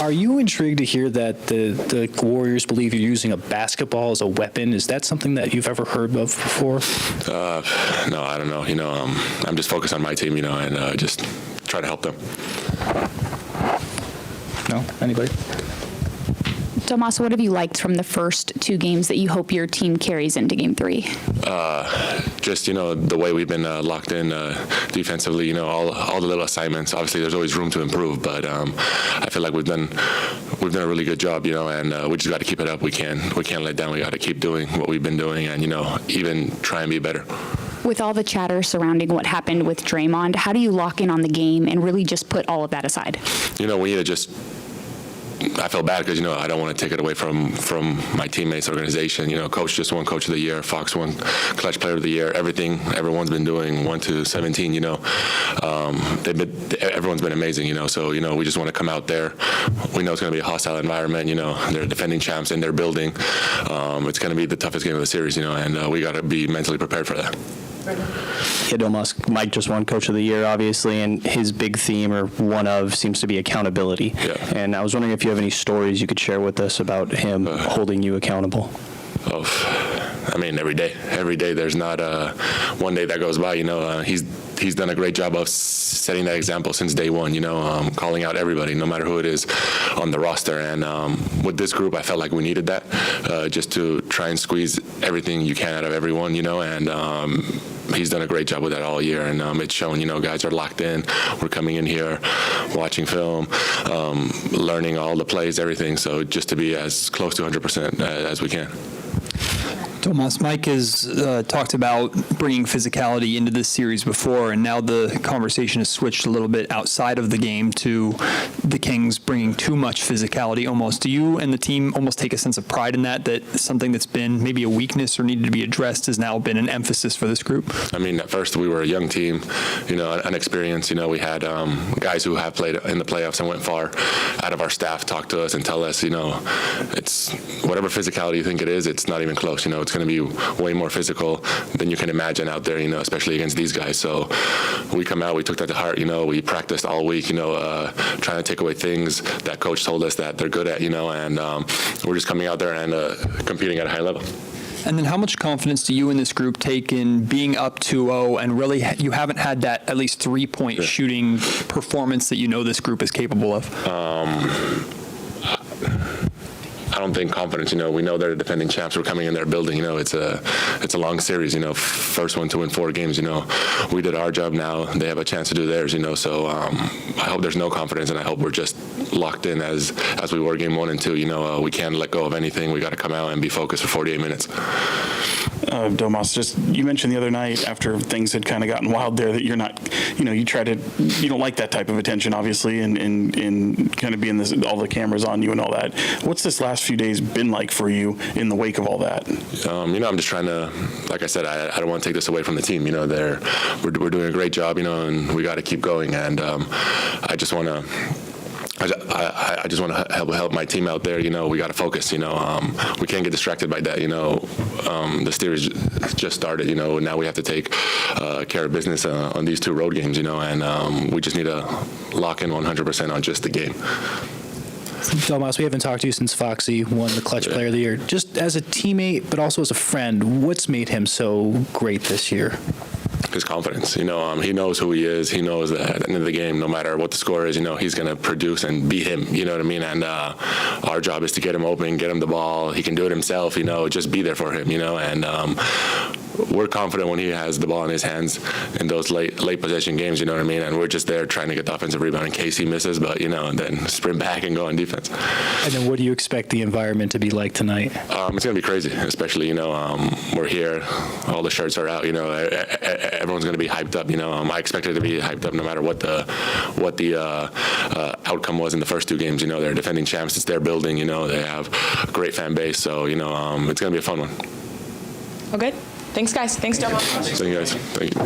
Are you intrigued to hear that the Warriors believe you're using a basketball as a weapon? Is that something that you've ever heard of before? No, I don't know. I'm just focused on my team, and just try to help them. No? Anybody? Domas, what have you liked from the first two games that you hope your team carries into Game 3? Just, the way we've been locked in defensively, all the little assignments. Obviously, there's always room to improve, but I feel like we've done a really good job, and we just got to keep it up. We can't let down. We got to keep doing what we've been doing and, even try and be better. With all the chatter surrounding what happened with Draymond, how do you lock in on the game and really just put all of that aside? We need to just I feel bad because, I don't want to take it away from my teammates, organization. Coach just won Coach of the Year. Fox won Clutch Player of the Year. Everyone's been doing 1 to 17, everyone's been amazing, so, we just want to come out there. We know it's going to be a hostile environment, they're defending champs in their building. It's going to be the toughest game of the series, and we got to be mentally prepared for that. Yeah, Domas, Mike just won Coach of the Year, obviously, and his big theme, or one of, seems to be accountability. Yeah. And I was wondering if you have any stories you could share with us about him holding you accountable. Every day there's not one day that goes by, he's done a great job of setting that example since day one, calling out everybody, no matter who it is on the roster. And with this group, I felt like we needed that just to try and squeeze everything you can out of everyone, and he's done a great job with that all year. And it's shown, guys are locked in. We're coming in here, watching film, learning all the plays, everything. So just to be as close to 100% as we can. Domas, Mike has talked about bringing physicality into this series before, and now the conversation has switched a little bit outside of the game to the Kings bringing too much physicality almost. Do you and the team almost take a sense of pride in that something that's been maybe a weakness or needed to be addressed has now been an emphasis for this group? At first we were a young team, unexperienced. We had guys who have played in the playoffs and went far out of our staff talk to us and tell us, it's whatever physicality you think it is, it's not even close. It's going to be way more physical than you can imagine out there, especially against these guys. So we come out, we took that to heart, we practiced all week, trying to take away things that coach told us that they're good at, and we're just coming out there and competing at a high level. And then how much confidence do you and this group take in being up 2-0 and really you haven't had that at least three-point shooting performance that this group is capable of? I don't think confidence. We know they're defending champs. We're coming in their building. It's a long series. First one to win 4 games. We did our job. Now they have a chance to do theirs. So I hope there's no confidence, and I hope we're just locked in as we were game 1 and 2. We can't let go of anything. We got to come out and be focused for 48 minutes. Domas, you mentioned the other night after things had kind of gotten wild there that you're not, you don't like that type of attention, obviously, and kind of being all the cameras on you and all that. What's this last few days been like for you in the wake of all that? I'm just trying to, like I said, I don't want to take this away from the team. We're doing a great job, and we got to keep going. And I just want to. I just want to help my team out there. We got to focus. We can't get distracted by that. The series just started. Now we have to take care of business on these 2 road games. And we just need to lock in 100% on just the game. Domas, we haven't talked to you since Foxy won the Clutch Player of the Year. Just as a teammate, but also as a friend, what's made him so great this year? His confidence. He knows who he is. He knows that at the end of the game, no matter what the score is, he's going to produce and beat him. You know what I mean? And our job is to get him open, get him the ball. He can do it himself. Just be there for him. And we're confident when he has the ball in his hands in those late possession games. You know what I mean? And we're just there trying to get the offensive rebound in case he misses, but and then sprint back and go on defense. And then what do you expect the environment to be like tonight? It's going to be crazy, especially we're here, all the shirts are out. Everyone's going to be hyped up. I expect it to be hyped up no matter what the outcome was in the first 2 games. They're defending champs. It's their building. They have a great fan base. So it's going to be a fun one. Well, good. Thanks, guys. Thanks, Domas. Thank you, guys. Thank you.